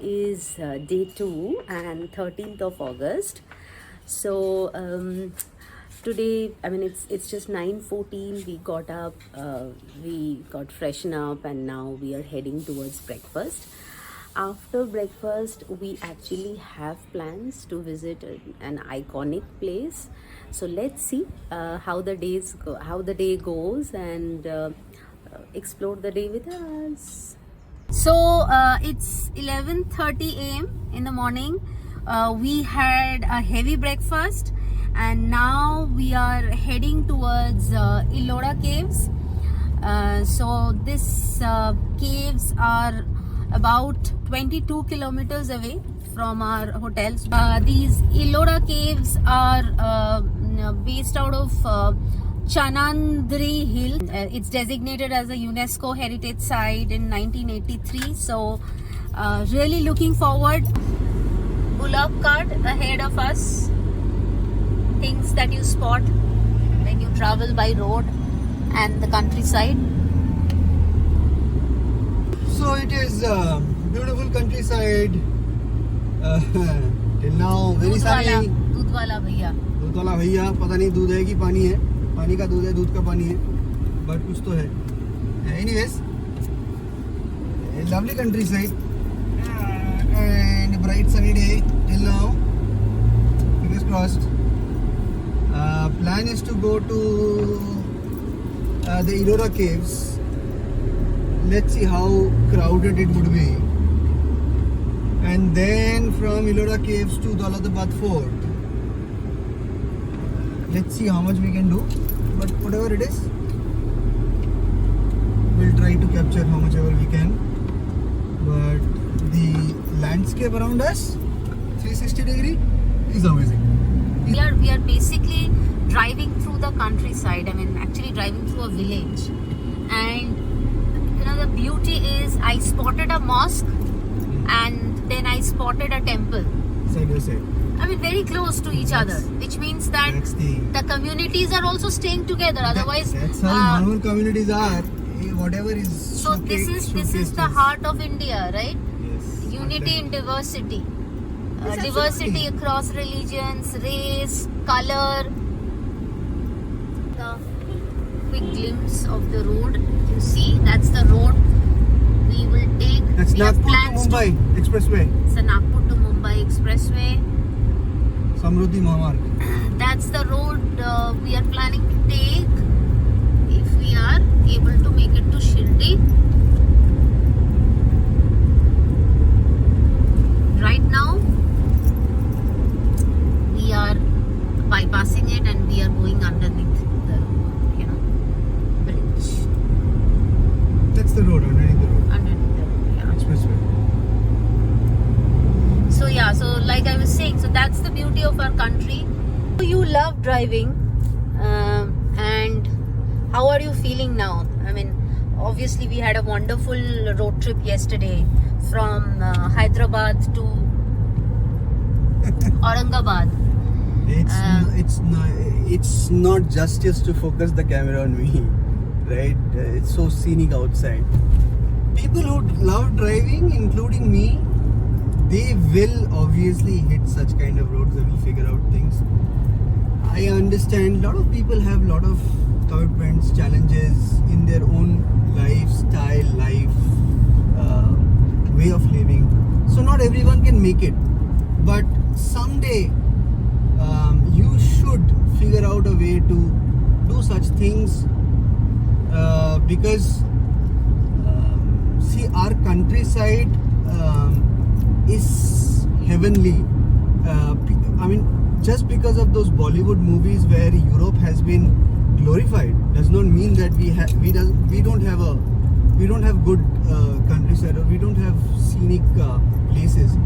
is day 2 and 13th of August. So today, I mean, it's just 9:14. We got up, we got freshen up, and now we are heading towards breakfast. After breakfast, we actually have plans to visit an iconic place. So let's see how the day goes, and explore the day with us. So it's 11:30 a.m. in the morning. We had a heavy breakfast, and now we are heading towards Ellora caves. So these caves are about 22 kilometers away from our hotels. These Ellora caves are based out of Charanandri Hills. It's designated as a UNESCO Heritage Site in 1983. So really looking forward. Bullock cart ahead of us. Things that you spot when you travel by road and the countryside. So it is beautiful countryside. Till now very sunny. दूध वाला भैया. दूध वाला भैया पता नहीं दूध है कि पानी है. पानी का दूध है, दूध का पानी है, बट कुछ तो है. Anyways, a lovely countryside and a bright sunny day till now. Fingers crossed. Plan is to go to the Ellora caves. Let's see how crowded it would be. And then from Ellora caves to Aurangabad fort. Let's see how much we can do. But whatever it is, we'll try to capture how much ever we can. But the landscape around us, 360 degree, is amazing. We are basically driving through the countryside. I mean, actually driving through a village. And you know, the beauty is I spotted a mosque and then I spotted a temple. Side by side. I mean, very close to each other, which means that the communities are also staying together. Otherwise, that's how normal communities are. Whatever is. So this is the heart of India, right? Yes. Unity in diversity. Diversity across religions, race, color. The quick glimpse of the road. You see, that's the road we will take. That's Nagpur to Mumbai Expressway. It's a Nagpur to Mumbai Expressway. Samruddhi Mahamarg. That's the road we are planning to take if we are able to make it to Shirdi. Right now, we are bypassing it and we are going underneath the, bridge. That's the road, underneath the road. Underneath the road, yeah. Expressway. So like I was saying, so that's the beauty of our country. You love driving, and how are you feeling now? I mean, obviously we had a wonderful road trip yesterday from Hyderabad to Aurangabad. It's not justice to focus the camera on me, right? It's so scenic outside. People who love driving, including me, they will obviously hit such kind of roads. They will figure out things. I understand a lot of people have a lot of commitments, challenges in their own lifestyle, way of living. So not everyone can make it. But someday you should figure out a way to do such things because see, our countryside is heavenly. I mean, just because of those Bollywood movies where Europe has been glorified does not mean that we don't have good countryside, or we don't have scenic places.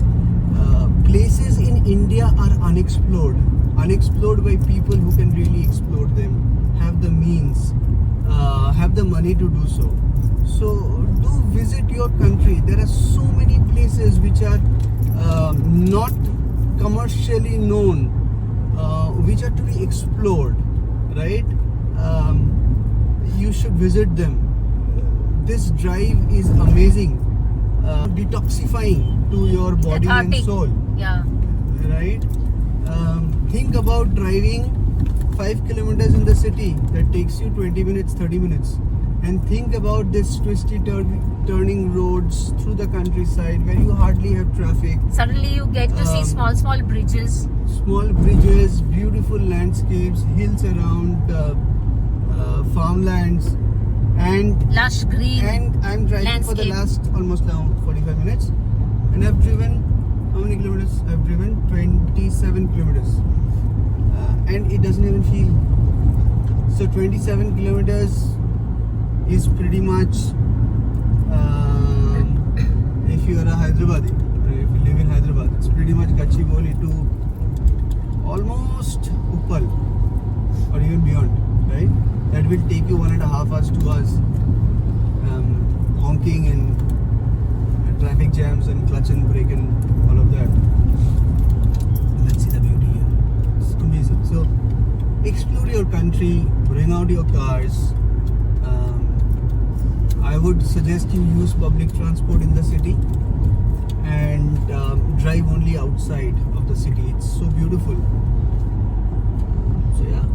Places in India are unexplored by people who can really explore them, have the means, have the money to do so. So do visit your country. There are so many places which are not commercially known, which are to be explored, right? You should visit them. This drive is amazing. detoxifying to your body Cathartic. and soul. Yeah. Right? Think about driving 5 kilometers in the city that takes you 20 minutes, 30 minutes. And think about this twisty turning roads through the countryside where you hardly have traffic. Suddenly you get to see small bridges. Small bridges, beautiful landscapes, hills around, farmlands, and Lush green. and I'm driving for the landscape. last almost now 45 minutes, and I've driven how many kilometers? I've driven 27 kilometers, and it doesn't even feel. So 27 kilometers is pretty much if you are a Hyderabadi, if you live in Hyderabad, it's pretty much Gachibowli to almost Uppal or even beyond, right? That will take you 1.5 hours, 2 hours, honking and traffic jams and clutch and brake and all of that. And let's see the beauty here. It's amazing. So explore your country, bring out your cars. I would suggest you use public transport in the city and drive only outside of the city. It's so beautiful. So yeah.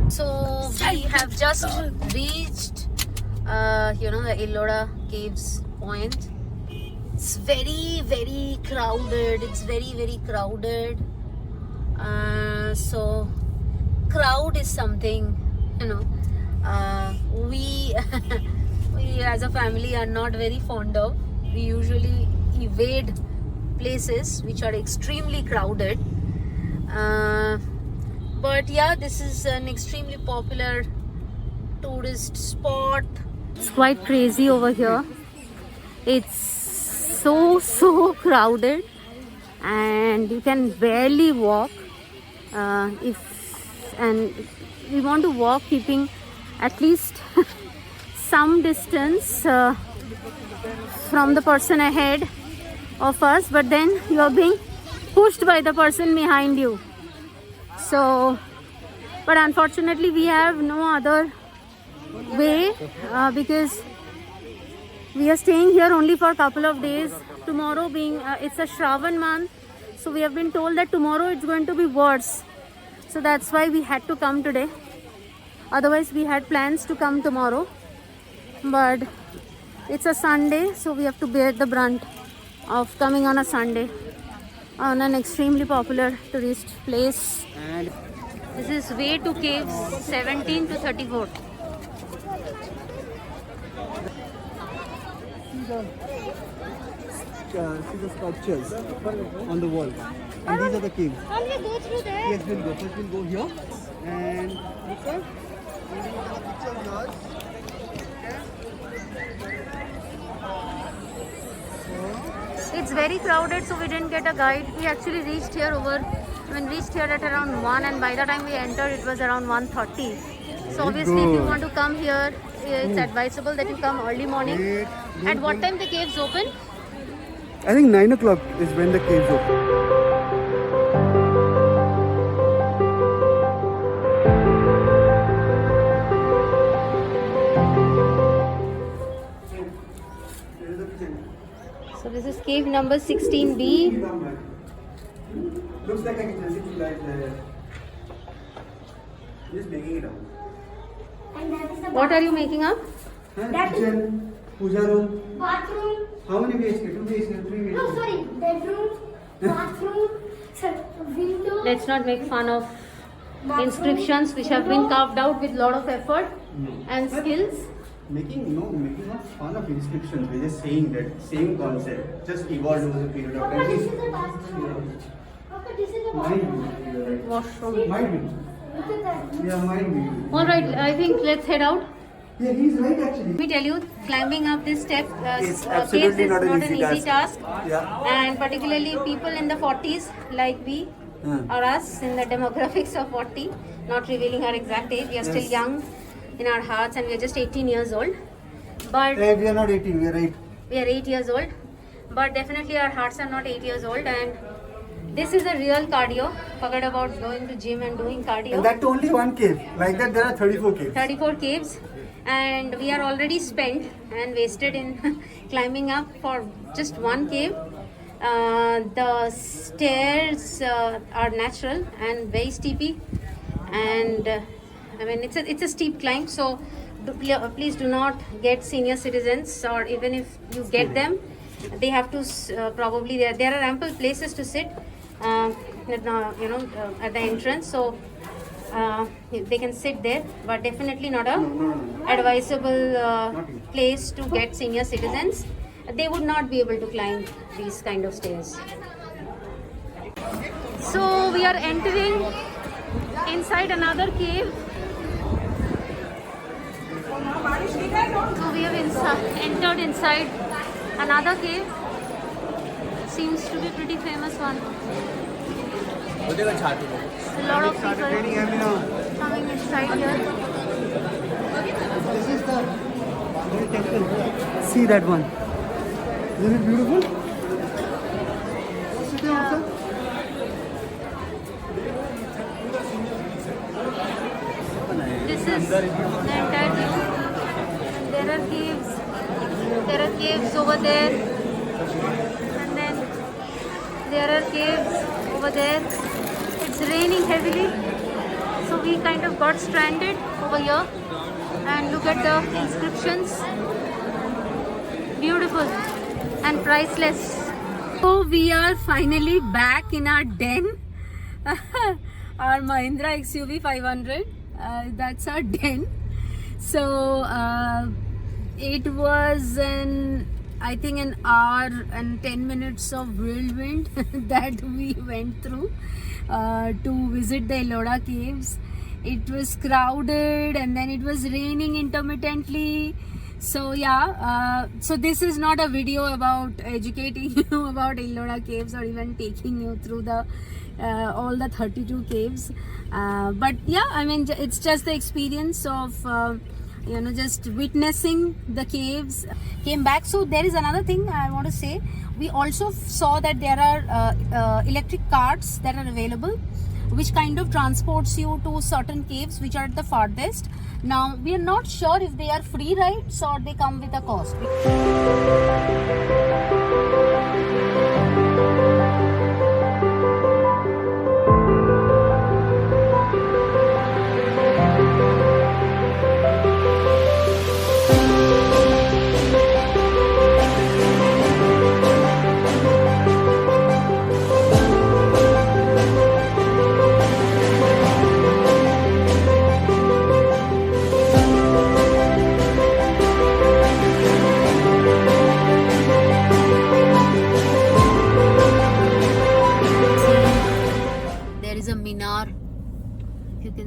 So we have just reached, the Ellora Caves point. It's very crowded. It's very crowded. So crowd is something, we we as a family are not very fond of. We usually evade places which are extremely crowded. But yeah, this is an extremely popular tourist spot. It's quite crazy over here. It's so crowded and you can barely walk. And we want to walk keeping at least some distance from the person ahead of us, but then you are being pushed by the person behind you. So, but unfortunately we have no other way because we are staying here only for a couple of days. Tomorrow being it's a Shravan month, so we have been told that tomorrow it's going to be worse. So that's why we had to come today. Otherwise we had plans to come tomorrow, but it's a Sunday, so we have to bear the brunt of coming on a Sunday on an extremely popular tourist place. And this is way to caves 17 to 34. See the sculptures on the wall, and these are the caves. Can we go through there? Yes, we'll go. First we'll go here, and look sir, we'll take a picture of yours. It's very crowded, so we didn't get a guide. We actually reached here at around 1, and by the time we entered it was around 1:30. So obviously if you want to come here, it's advisable that you come early morning. At what time the caves open? I think 9 o'clock is when the caves open. So this is cave number 16B. Looks like I can see like just making it up. And that is the What are you making up? That is- Kitchen, puja room. bathroom. How many BHK? 2 BHK, 3 BHK? No, sorry. Bedroom, bathroom, window. Let's not make fun of inscriptions which have been carved out with lot of effort and skills. Making not fun of inscriptions. We're just saying that same concept, just evolved over the period of Papa, this is time. the bathroom. Papa, this is the Might bathroom. be. You're right. Washroom. Might be. Look at that. Yeah, might be. Alright, I think let's head out. Yeah, he's right actually. Let me tell you, climbing up this step It's caves absolutely is not an easy easy task. Yeah. And particularly people in the 40s like we or us in the demographics of 40, not revealing our exact age. We are still Yes. young in our hearts and we are just 18 years old. But Hey, we are not 18, we are 8. we are 8 years old. But definitely our hearts are not 8 years old, and this is a real cardio. Forget about going to gym and doing cardio. And that only one cave. Like that there are 34 caves. 34 caves, and we are already spent and wasted in climbing up for just one cave. The stairs are natural and very steepy, and I mean it's a steep climb. So please do not get senior citizens, or even if you get them, they have to probably there are ample places to sit at the entrance, so they can sit there, but definitely not a advisable place to get senior citizens. They would not be able to climb these kind of stairs. So we are entering inside another cave. So we have entered inside another cave. Seems to be pretty famous one. A lot of people coming inside here. This is the temple. See that one. Isn't it beautiful? Sit there also. This is the entire view. There are caves. There are caves over there, and then there are caves over there. It's raining heavily, so we kind of got stranded over here. And look at the inscriptions. Beautiful and priceless. So we are finally back in our den. Our Mahindra XUV 500. That's our den. So it was I think an hour and 10 minutes of whirlwind that we went through to visit the Ellora caves. It was crowded, and then it was raining intermittently. So yeah, so this is not a video about educating you about Ellora caves or even taking you through the all the 32 caves. But yeah, I mean, it's just the experience of just witnessing the caves. Came back. So there is another thing I want to say. We also saw that there are electric carts that are available, which kind of transports you to certain caves which are at the farthest. Now we are not sure if they are free rides or they come with a cost.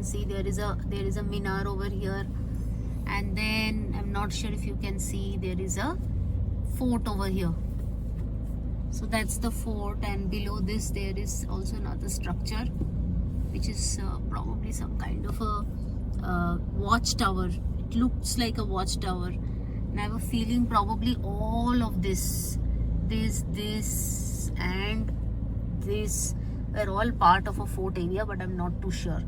See, there is a minar over here, and then I'm not sure if you can see there is a fort over here. So that's the fort, and below this there is also another structure which is probably some kind of a watchtower. It looks like a watchtower, and I have a feeling probably all of this and this are all part of a fort area, but I'm not too sure.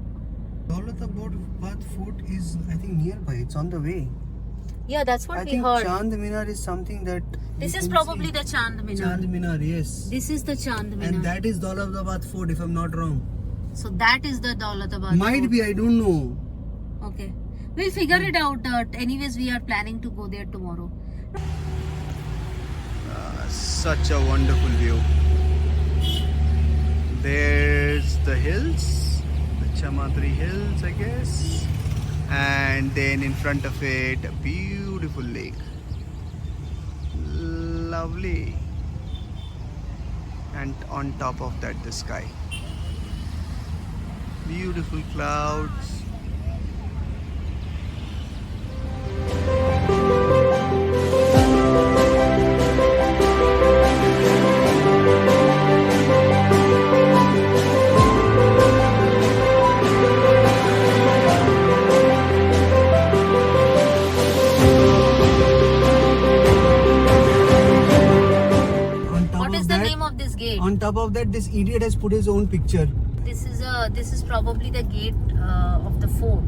Aurangabad fort is, I think, nearby. It's on the way. Yeah, that's what I we think heard. Chand Minar is something that This is probably the Chand Minar. Chand Minar, yes. This is the Chand Minar. And that is Aurangabad fort, if I'm not wrong. So that is the Daulatabad Might fort. be, I don't know. Okay. We'll figure it out. Anyways, we are planning to go there tomorrow. Such a wonderful view. There's the hills. Charanandri Hills, I guess, and then in front of it a beautiful lake. Lovely. And on top of that the sky. Beautiful clouds. On top of that, this idiot has put his own picture. This is probably the gate of the fort.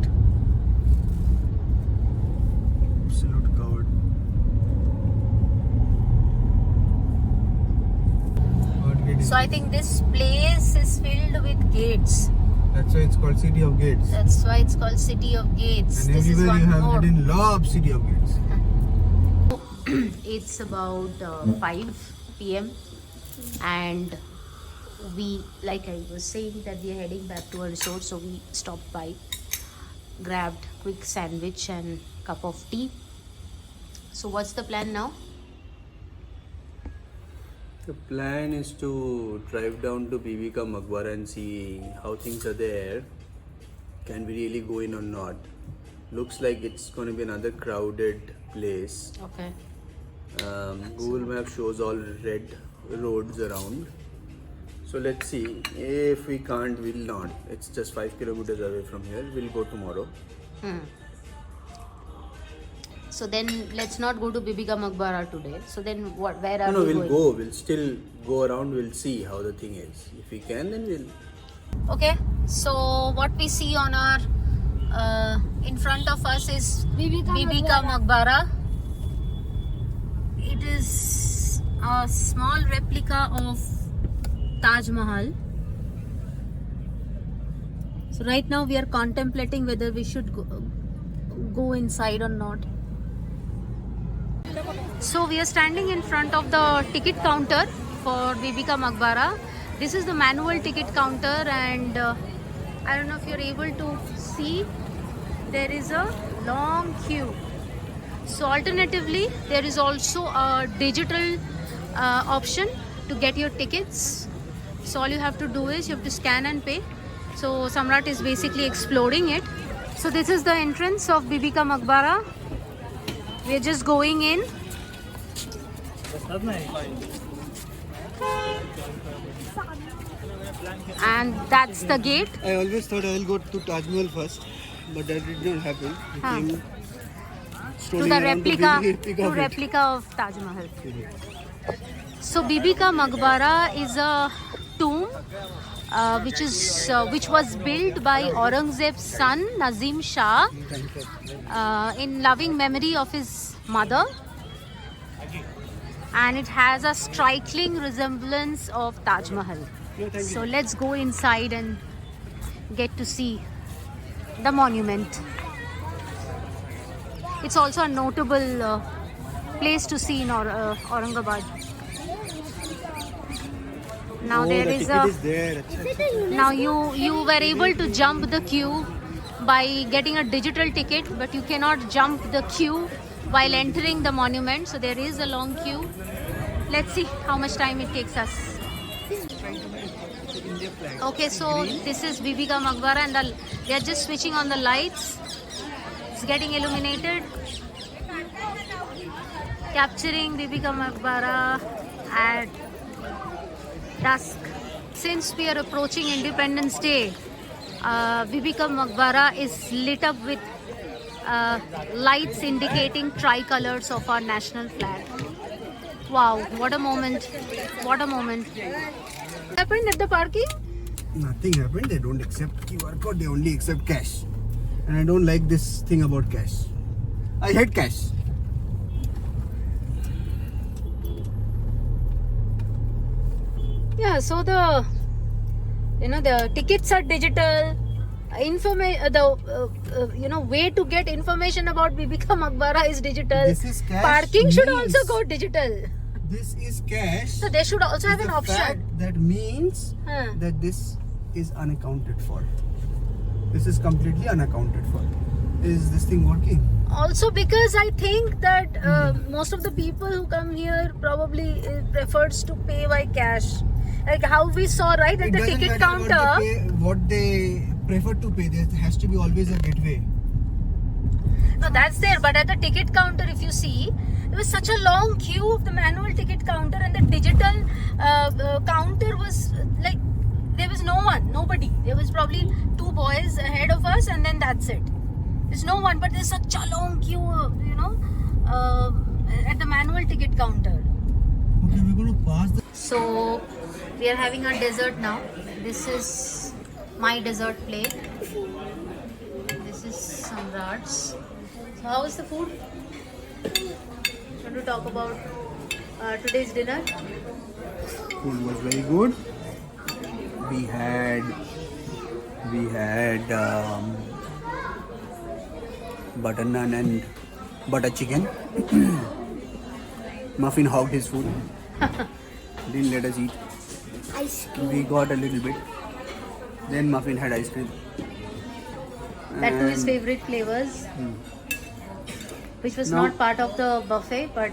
it is. So I think this place is filled with gates. That's why it's called City of Gates. That's why it's called City of Gates. And This is everywhere one you have more. written Law of City of Gates. It's about 5 p.m. and we, like I was saying, that we are heading back to our resort, so we stopped by, grabbed quick sandwich and cup of tea. So what's the plan now? The plan is to drive down to Bibi ka Maqbara and see how things are there. Can we really go in or not? Looks like it's going to be another crowded place. Okay. Google Map shows all red roads around. So let's see. If we can't, we'll not. It's just 5 kilometers away from here. We'll go tomorrow. So then let's not go to Bibi ka Maqbara today. So then what? Where are No, we we'll going? go. We'll still go around. We'll see how the thing is. If we can, then we'll. Okay. So what we see on our in front of us is Bibi Ka ka Maqbara. It is a small replica of Taj Mahal. So right now we are contemplating whether we should go inside or not. So we are standing in front of the ticket counter for Bibi Ka Maqbara. This is the manual ticket counter, and I don't know if you're able to see, there is a long queue. So alternatively, there is also a digital option to get your tickets. So all you have to do is you have to scan and pay. So Samrat is basically exploring it. So this is the entrance of Bibi Ka Maqbara. We are just going in. And that's the gate. I always thought I will go to Taj Mahal first, but that did not happen. We came To strolling the around replica of Taj Mahal. So Bibi Ka Maqbara is a tomb which was built by Aurangzeb's son Nazim Shah in loving memory of his mother, and it has a striking resemblance of Taj Mahal. So let's go inside and get to see the monument. It's also a notable place to see in Aurangabad. Now there is a. Now you were able to jump the queue by getting a digital ticket, but you cannot jump the queue while entering the monument. So there is a long queue. Let's see how much time it takes us. Okay, so this is Bibi Ka Maqbara, and they are just switching on the lights. It's getting illuminated, capturing Bibi Ka Maqbara at dusk. Since we are approaching Independence Day, Bibi Ka Maqbara is lit up with lights indicating tricolors of our national flag. Wow, what a moment! What a moment! What happened at the parking? Nothing happened. They don't accept QR code. They only accept cash. And I don't like this thing about cash. I hate cash. Yeah, so the tickets are digital. Way to get information about Bibi Ka Maqbara is digital. This is cash. Parking should means also go digital. This is cash. So they should also have It's an a option. fact that means that this is unaccounted for. This is completely unaccounted for. Is this thing working? Also because I think that most of the people who come here probably prefers to pay by cash. Like how we saw right at It the doesn't ticket matter counter. what they prefer to pay. There has to be always a gateway. No, that's there. But at the ticket counter, if you see, there was such a long queue of the manual ticket counter, and the digital counter was like there was no one, nobody. There was probably 2 boys ahead of us, and then that's it. There's no one, but there's such a long queue, at the manual ticket counter. Okay, we're going to pass the. So we are having our dessert now. This is my dessert plate. This is Samrat's. So how is the food? Want to talk about today's dinner? Food was very good. We had butter naan and butter chicken. Muffin hogged his food. Didn't let us eat. Ice cream. We got a little bit. Then Muffin had ice cream. That too his And- favorite flavors, which was Now- not part of the buffet, but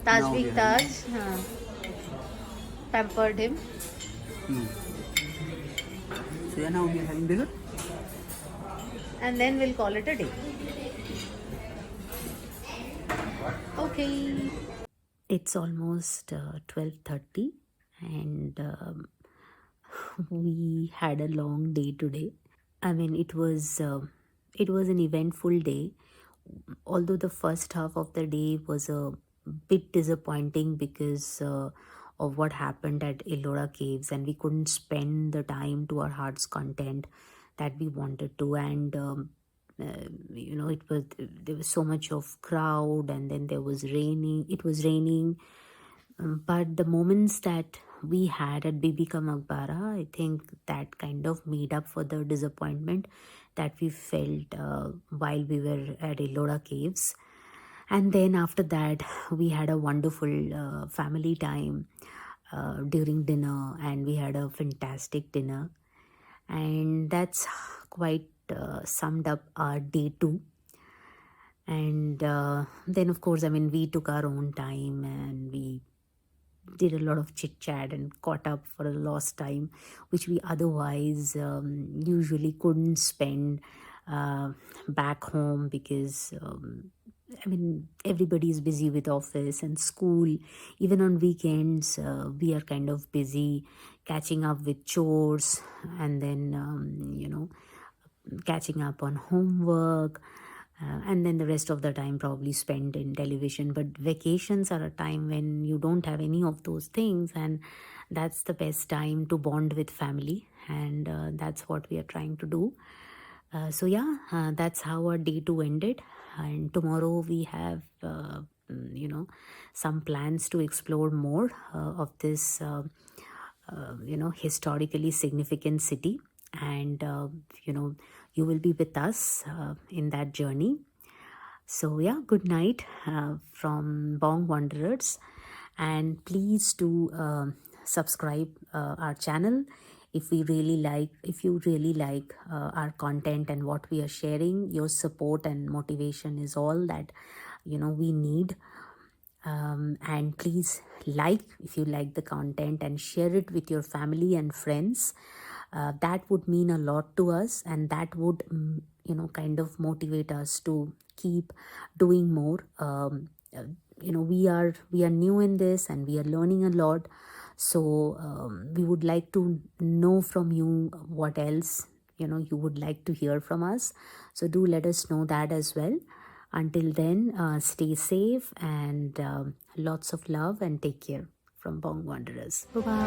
Taj Now we Big have Taj pampered him. So yeah, now we are having dinner. And then we'll call it a day. Okay. It's almost 12:30 and we had a long day today. I mean, it was an eventful day. Although the first half of the day was a bit disappointing because of what happened at Ellora caves, and we couldn't spend the time to our heart's content that we wanted to. And there was so much of crowd, and then it was raining. But the moments that we had at Bibi Maqbara, I think that kind of made up for the disappointment that we felt while we were at Ellora caves. And then after that, we had a wonderful family time during dinner, and we had a fantastic dinner. And that's quite summed up our day 2. And then, of course, I mean, we took our own time and we did a lot of chit chat and caught up for a lost time, which we otherwise usually couldn't spend back home because I mean, everybody is busy with office and school. Even on weekends, we are kind of busy catching up with chores and then, catching up on homework. And then the rest of the time probably spent in television. But vacations are a time when you don't have any of those things, and that's the best time to bond with family, and that's what we are trying to do. So yeah, that's how our day 2 ended, and tomorrow we have some plans to explore more of this historically significant city, and you will be with us in that journey. So yeah, good night from Bong Wanderers, and please do subscribe our channel if you really like our content and what we are sharing. Your support and motivation is all that we need. And please like if you like the content, and share it with your family and friends. That would mean a lot to us, and that would kind of motivate us to keep doing more. We are new in this, and we are learning a lot. So we would like to know from you what else you would like to hear from us. So do let us know that as well. Until then, stay safe, and lots of love, and take care from Bong Wanderers. Bye-bye.